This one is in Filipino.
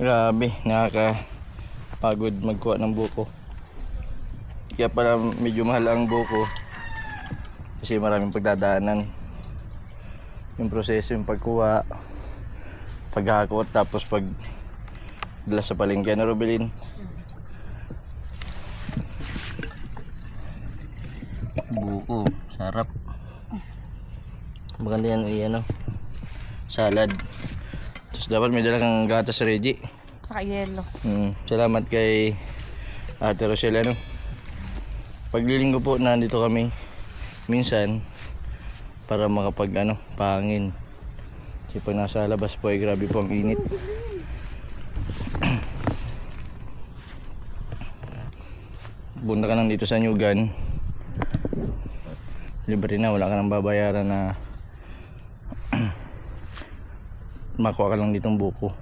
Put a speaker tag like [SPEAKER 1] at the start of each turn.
[SPEAKER 1] Grabe, nakakapagod magkuha ng buko. Kaya pala medyo mahal ang buko. Kasi maraming pagdadaanan. Yung proseso, yung pagkuha, paghakot, tapos pag dala sa palengke. Ano, Robilin? Buko, sarap. Maganda yan, ano, salad. Tapos dapat may dala kang gatas, Reggie.
[SPEAKER 2] Saka yelo.
[SPEAKER 1] Salamat kay Ate Rochelle, ano. Paglilinggo po nandito kami minsan para makapag pahangin. Kasi pag nasa labas po ay grabe po ang init. Punta ka lang dito sa Nyugan, libre na, wala ka nang babayaran na makuha ka lang ditong buko.